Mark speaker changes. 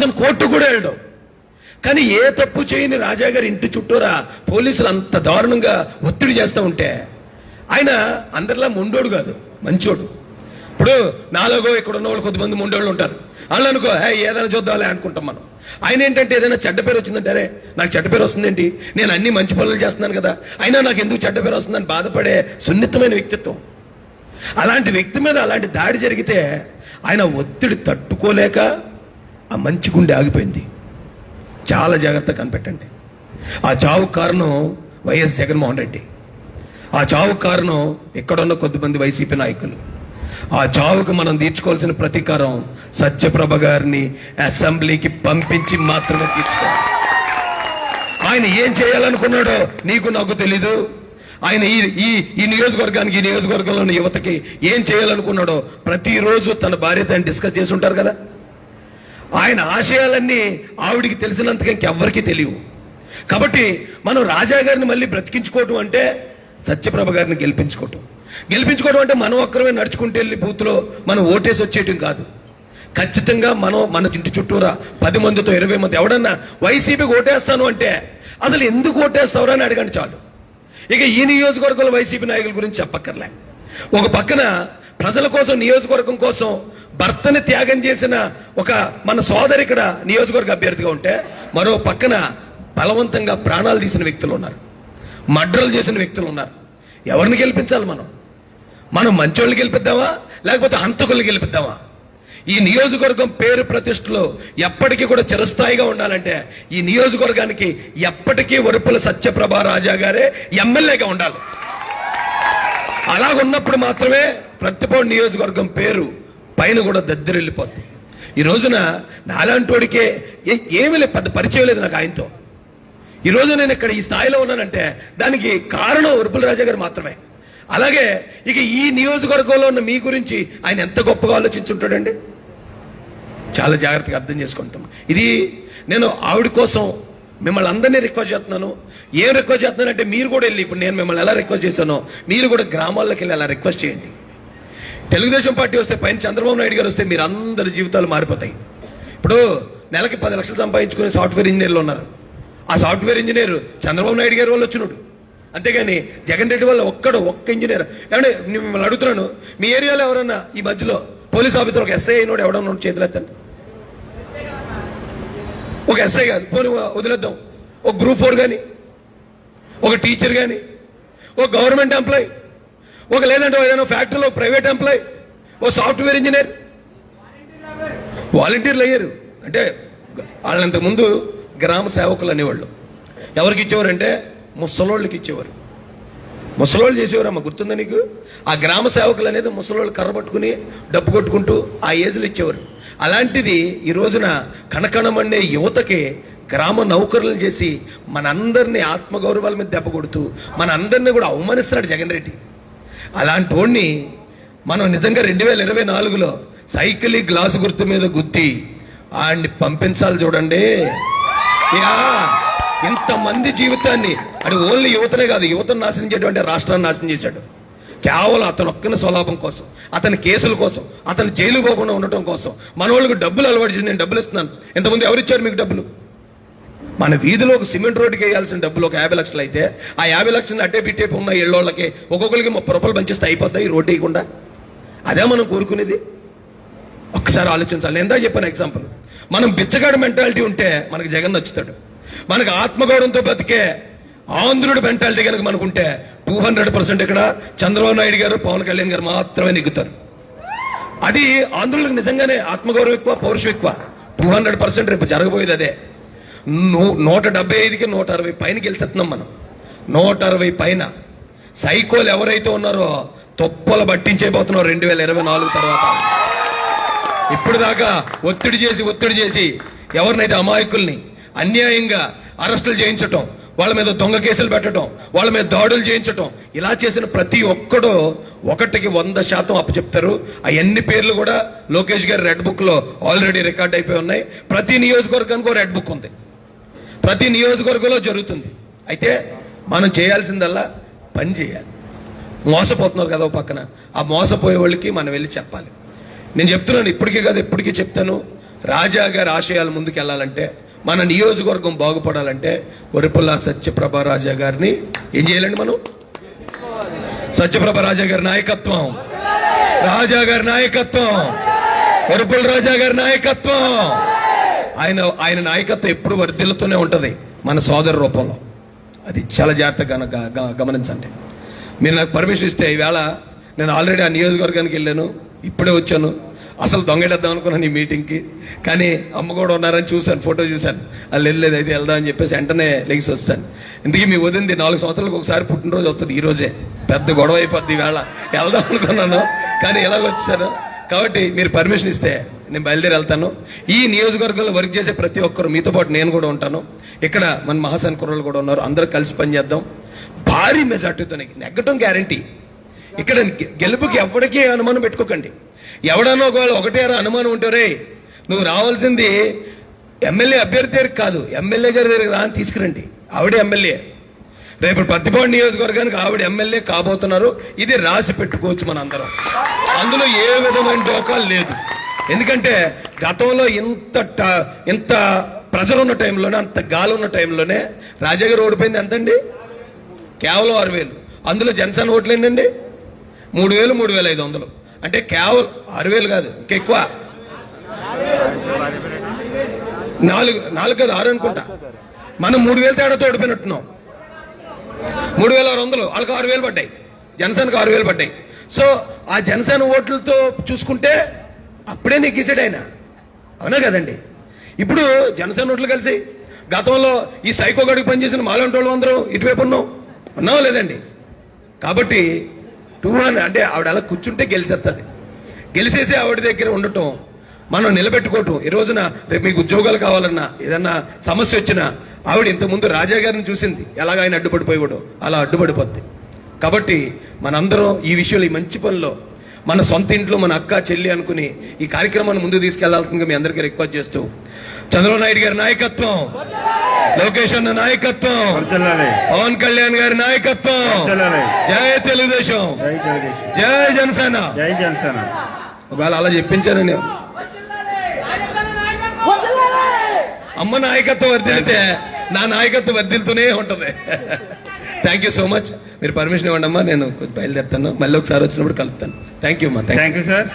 Speaker 1: అతను కోర్టు కూడా వెళ్ళడం. కానీ ఏ తప్పు చేయని రాజా గారి ఇంటి చుట్టూరా పోలీసులు అంత దారుణంగా ఒత్తిడి చేస్తూ ఉంటే ఆయన అందరిలా మొండోడు కాదు, మంచోడు. ఇప్పుడు నాలుగో ఇక్కడ ఉన్న వాళ్ళు కొద్దిమంది మొండోళ్ళు ఉంటారు. వాళ్ళు అనుకో ఏదైనా చూద్దాంలే అనుకుంటాం మనం. ఆయన ఏంటంటే ఏదైనా చెడ్డ పేరు వచ్చిందంటే అరే నాకు చెడ్డ పేరు వస్తుందేంటి, నేను అన్ని మంచి పనులు చేస్తున్నాను కదా, అయినా నాకు ఎందుకు చెడ్డ పేరు వస్తుందని బాధపడే సున్నితమైన వ్యక్తిత్వం. అలాంటి వ్యక్తి మీద అలాంటి దాడి జరిగితే ఆయన ఒత్తిడి తట్టుకోలేక ఆ మంచి గుండె ఆగిపోయింది. చాలా జాగ్రత్తగా కనిపెట్టండి. ఆ చావు కారణం వైఎస్ జగన్మోహన్ రెడ్డి. ఆ చావు కారణం ఇక్కడున్న కొద్దిమంది వైసీపీ నాయకులు. ఆ చావుకు మనం తీర్చుకోవాల్సిన ప్రతీకారం సత్యప్రభ గారిని అసెంబ్లీకి పంపించి మాత్రమే తీర్చుకోవాలి. ఆయన ఏం చేయాలనుకున్నాడో నీకు నాకు తెలీదు. ఆయన ఈ నియోజకవర్గానికి, ఈ నియోజకవర్గంలో ఉన్న యువతకి ఏం చేయాలనుకున్నాడో ప్రతిరోజు తన భార్యతో ఆయన డిస్కస్ చేసి ఉంటారు కదా. ఆయన ఆశయాలన్నీ ఆవిడికి తెలిసినంతగా ఇంకెవ్వరికీ తెలియవు. కాబట్టి మనం రాజా గారిని మళ్ళీ బ్రతికించుకోవటం అంటే సత్యప్రభ గారిని గెలిపించుకోవడం అంటే మనం ఒక్కరమే నడుచుకుంటూ వెళ్ళి బూత్లో మనం ఓటేసి వచ్చేయటం కాదు. ఖచ్చితంగా మన ఇంటి చుట్టూరా 10 మందితో 20 మంది ఎవడన్నా వైసీపీకి ఓటేస్తాను అంటే అసలు ఎందుకు ఓటేస్తావు అని అడగండి చాలు. ఇక ఈ నియోజకవర్గంలో వైసీపీ నాయకుల గురించి చెప్పక్కర్లే. ఒక పక్కన ప్రజల కోసం, నియోజకవర్గం కోసం భర్తని త్యాగం చేసిన ఒక మన సోదరి ఇక్కడ నియోజకవర్గ అభ్యర్థిగా ఉంటే, మరో పక్కన బలవంతంగా ప్రాణాలు తీసిన వ్యక్తులు ఉన్నారు, మర్డర్లు చేసిన వ్యక్తులు ఉన్నారు. ఎవరిని గెలిపించాలి? మనం మంచోళ్ళని గెలిపిద్దామా లేకపోతే హంతకుల్ని గెలిపిద్దామా? ఈ నియోజకవర్గం పేరు ప్రతిష్టలో ఎప్పటికీ కూడా చిరస్థాయిగా ఉండాలంటే ఈ నియోజకవర్గానికి ఎప్పటికీ వరుపుల సత్యప్రభ రాజా గారే ఎమ్మెల్యేగా ఉండాలి. అలాగున్నప్పుడు మాత్రమే ప్రతిపాడు నియోజకవర్గం పేరు పైన కూడా దద్దరిల్లిపోతుంది. ఈ రోజున నాలాంటోడికే ఏమీ లేదు, పెద్ద పరిచయం లేదు నాకు ఆయనతో. ఈ రోజు నేను ఇక్కడ ఈ స్థాయిలో ఉన్నానంటే దానికి కారణం వరుపుల రాజా గారు మాత్రమే. అలాగే ఇక ఈ నియోజకవర్గంలో ఉన్న మీ గురించి ఆయన ఎంత గొప్పగా ఆలోచించుంటాడండి. చాలా జాగ్రత్తగా అర్థం చేసుకుంటాం. ఇది నేను ఆవిడ కోసం మిమ్మల్ని అందరినీ రిక్వెస్ట్ చేస్తున్నాను. ఏం రిక్వెస్ట్ చేస్తున్నానంటే మీరు కూడా వెళ్ళి, ఇప్పుడు నేను మిమ్మల్ని ఎలా రిక్వెస్ట్ చేశానో మీరు కూడా గ్రామాల్లోకి వెళ్ళి అలా రిక్వెస్ట్ చేయండి. తెలుగుదేశం పార్టీ వస్తే, పైన చంద్రబాబు నాయుడు గారు వస్తే మీరు అందరి జీవితాలు మారిపోతాయి. ఇప్పుడు నెలకి 10 లక్షలు సంపాదించుకునే సాఫ్ట్వేర్ ఇంజనీర్లు ఉన్నారు. ఆ సాఫ్ట్వేర్ ఇంజనీర్ చంద్రబాబు నాయుడు గారి వాళ్ళు వచ్చినాడు, అంతేగాని జగన్ రెడ్డి వల్ల ఒక్క ఇంజనీర్. ఏమంటే మిమ్మల్ని అడుగుతున్నాను, మీ ఏరియాలో ఎవరన్నా ఈ మధ్యలో పోలీస్ ఆఫీసర్ ఒక ఎస్ఐ అయినోడు ఎవడన్నా చేతులు ఎత్తండి. ఒక ఎస్ఐ కాదు, పోనీ వదిలేద్దాం, ఒక గ్రూప్ 4 కానీ, ఒక టీచర్ కానీ, ఒక గవర్నమెంట్ ఎంప్లాయ్, ఒక లేదంటే ఏదైనా ఫ్యాక్టరీలో ప్రైవేట్ ఎంప్లాయ్, ఓ సాఫ్ట్వేర్ ఇంజనీర్. వాలంటీర్లు అయ్యారు అంటే వాళ్ళంతకు ముందు గ్రామ సేవకులు అనేవాళ్ళు. ఎవరికి ఇచ్చేవారంటే ముసలోళ్ళకి ఇచ్చేవారు. ముసలోళ్ళు చేసేవారమ్మా, గుర్తుందా నీకు? ఆ గ్రామ సేవకులు అనేది ముసలోళ్ళు కర్ర పట్టుకుని డబ్బు కొట్టుకుంటూ ఆ ఏజ్లు ఇచ్చేవారు. అలాంటిది ఈ రోజున కణకణమనే యువతకి గ్రామ నౌకరులు చేసి మనందరినీ ఆత్మగౌరవాల మీద దెబ్బ కొడుతూ మన అందరినీ కూడా అవమానిస్తున్నాడు జగన్ రెడ్డి. అలాంటి వాడిని మనం నిజంగా 2024లో సైకిల్ గ్లాసు గుర్తు మీద గుద్ది ఆడిని పంపించాలి. చూడండి, ఇంతమంది జీవితాన్ని, అది ఓన్లీ యువతనే కాదు, యువతను నాశనం చేయడం రాష్ట్రాన్ని నాశనం చేశాడు. కేవలం అతను ఒక్కని స్వలాభం కోసం, అతని కేసుల కోసం, అతను జైలు పోకుండా ఉండటం కోసం మన వాళ్ళకి డబ్బులు అలవాటు చేసి నేను డబ్బులు ఇస్తున్నాను. ఇంతకుముందు ఎవరిచ్చారు మీకు డబ్బులు? మన వీధిలో ఒక సిమెంట్ రోడ్డుకి వేయాల్సిన డబ్బులు ఒక 50 లక్షలు అయితే ఆ 50 లక్షలు అట్టే పిట్టే ఉన్న ఇళ్ళోళ్ళకి ఒక్కొక్కరికి 30 రూపాయలు పంచిస్తే అయిపోతాయి రోడ్డు వేయకుండా. అదే మనం కోరుకునేది? ఒక్కసారి ఆలోచించాలి. నేను చెప్పాను ఎగ్జాంపుల్, మనం బిచ్చగాడి మెంటాలిటీ ఉంటే మనకు జగన్ నచ్చుతాడు. మనకు ఆత్మగౌరవంతో బతికే ఆంధ్రుడి మెంటాలిటీ కనుక మనకుంటే 200% ఇక్కడ చంద్రబాబు నాయుడు గారు, పవన్ కళ్యాణ్ గారు మాత్రమే నెగ్గుతారు. అది ఆంధ్రులకు నిజంగానే ఆత్మగౌరవం ఎక్కువ, పౌరుషం ఎక్కువ. 200% రేపు జరగబోయేది అదే. 175కి 160 పైన గెలిచేస్తున్నాం మనం. 160 పైన. సైకోలు ఎవరైతే ఉన్నారో తొప్పలు పట్టించైపోతున్నాం 2024 తర్వాత. ఇప్పుడు దాకా ఒత్తిడి చేసి ఎవరినైతే అమాయకుల్ని అన్యాయంగా అరెస్టులు చేయించటం, వాళ్ళ మీద దొంగ కేసులు పెట్టడం, వాళ్ళ మీద దాడులు చేయించటం, ఇలా చేసిన ప్రతి ఒక్కడు 100కి 100% అప్పచెప్తారు. అవన్నీ పేర్లు కూడా లోకేష్ గారి రెడ్ బుక్ లో ఆల్రెడీ రికార్డ్ అయిపోయి ఉన్నాయి. ప్రతి నియోజకవర్గానికి రెడ్ బుక్ ఉంది, ప్రతి నియోజకవర్గంలో జరుగుతుంది. అయితే మనం చేయాల్సిందల్లా పని చేయాలి. మోసపోతున్నారు కదా పక్కన, ఆ మోసపోయే వాళ్ళకి మనం వెళ్ళి చెప్పాలి. నేను చెప్తున్నాను, ఇప్పటికీ కాదు ఎప్పటికీ చెప్తాను, రాజా గారి ఆశయాలు ముందుకెళ్లాలంటే, మన నియోజకవర్గం బాగుపడాలంటే వరిపుల్ల సత్యప్రభ రాజా గారిని ఏం చేయాలండి మనం? సత్యప్రభ రాజా గారి నాయకత్వం, రాజా గారి నాయకత్వం, వరిపుల్ల రాజా గారి నాయకత్వం, ఆయన నాయకత్వం ఎప్పుడు వర్ధిల్లుతూనే ఉంటది మన సోదర రూపంలో. అది చాలా జాగ్రత్తగా గమనించండి. మీరు నాకు పర్మిషన్ ఇస్తే ఈవేళ నేను ఆల్రెడీ ఆ నియోజకవర్గానికి వెళ్ళాను, ఇప్పుడే వచ్చాను. అసలు దొంగడేద్దాం అనుకున్నాను ఈ మీటింగ్కి, కానీ అమ్మ కూడా ఉన్నారని చూశాను, ఫోటో చూశాను. వాళ్ళు వెళ్ళలేదు, అయితే వెళ్దాం అని చెప్పేసి వెంటనే లెగిసి వస్తాను. ఇందుకే మీ వదింది 4 సంవత్సరాలకు ఒకసారి పుట్టినరోజు వస్తుంది, ఈ రోజే పెద్ద గొడవ అయిపోద్ది. ఈవేళ వెళ్దాం అనుకున్నాను కానీ ఎలాగ వచ్చాను. కాబట్టి మీరు పర్మిషన్ ఇస్తే నేను బయలుదేరి వెళ్తాను. ఈ నియోజకవర్గంలో వర్క్ చేసే ప్రతి ఒక్కరు, మీతో పాటు నేను కూడా ఉంటాను. ఇక్కడ మన మహాసేన కుర్రలు కూడా ఉన్నారు, అందరూ కలిసి పనిచేద్దాం. భారీ మెజార్టీతో నెగ్గటం గ్యారంటీ. ఇక్కడ గెలుపుకి ఎవరికీ అనుమానం పెట్టుకోకండి. ఎవడన్నా ఒకవేళ ఒకటే అనుమానం ఉంటారే, నువ్వు రావాల్సింది ఎమ్మెల్యే అభ్యర్థి దగ్గరికి కాదు, ఎమ్మెల్యే గారి దగ్గరికి రా అని తీసుకురండి. ఆవిడే ఎమ్మెల్యే, రేపు పత్తిపాడు నియోజకవర్గానికి ఆవిడ ఎమ్మెల్యే కాబోతున్నారు. ఇది రాసి పెట్టుకోవచ్చు మన అందరం. అందులో ఏ విధమైన డోకాలు లేదు. ఎందుకంటే గతంలో ఇంత ప్రజలు ఉన్న టైంలోనే, అంత గాలి ఉన్న టైంలోనే రాజా గారు ఓడిపోయింది ఎంతండి? కేవలం 6,000. అందులో జనసేన ఓట్లు ఏంటండి? 3,000, 3,500. అంటే కేవలం 6,000 కాదు, ఇంకెక్కువ. 4 కాదు 6 అనుకుంటా. మనం 3,000 తేడాతో ఓడిపోయినట్టున్నాం. 3,600, వాళ్ళకి 6,000 పడ్డాయి, జనసేనకు 6,000 పడ్డాయి. సో ఆ జనసేన ఓట్లతో చూసుకుంటే అప్పుడే నెగ్గేసాడు ఆయన, అవునా కదండి? ఇప్పుడు జనసేన ఓట్లు కలిసి గతంలో ఈ సైకో గడికి పనిచేసిన మాలాంటి వాళ్ళు అందరూ ఇటువైపు ఉన్నావా లేదండి? కాబట్టి 200 అంటే ఆవిడ అలా కూర్చుంటే గెలిచేస్తుంది. గెలిచేసి ఆవిడ దగ్గర ఉండటం, మనం నిలబెట్టుకోవటం. ఈ రోజున రేపు మీకు ఉద్యోగాలు కావాలన్నా, ఏదన్నా సమస్య వచ్చినా, ఆవిడ ఇంతకుముందు రాజా గారిని చూసింది, ఎలాగ ఆయన అడ్డుపడిపోయాడు, అలా అడ్డుపడిపోద్ది. కాబట్టి మనందరం ఈ విషయంలో, ఈ మంచి పనిలో, మన సొంత ఇంట్లో మన అక్క చెల్లి అనుకుని ఈ కార్యక్రమాన్ని ముందుకు తీసుకెళ్లాల్సిందిగా మీ అందరికీ రిక్వెస్ట్ చేస్తూ, చంద్రబాబు నాయుడు గారి నాయకత్వం, లోకేష్ అన్న నాయకత్వం, పవన్ కళ్యాణ్ గారి నాయకత్వం, జై తెలుగుదేశం, జై జనసేన. ఒకవేళ అలా చెప్పించానని అమ్మ నాయకత్వం వర్ధిల్లితే నా నాయకత్వం వర్ధిల్తూనే ఉంటది. Thank you so much. మీరు పర్మిషన్ ఇవ్వండి అమ్మా, నేను బయలుదేరుతాను. మళ్ళీ ఒకసారి వచ్చినప్పుడు కలుపుతాను. థ్యాంక్ యూ అమ్మా.
Speaker 2: Thank you sir.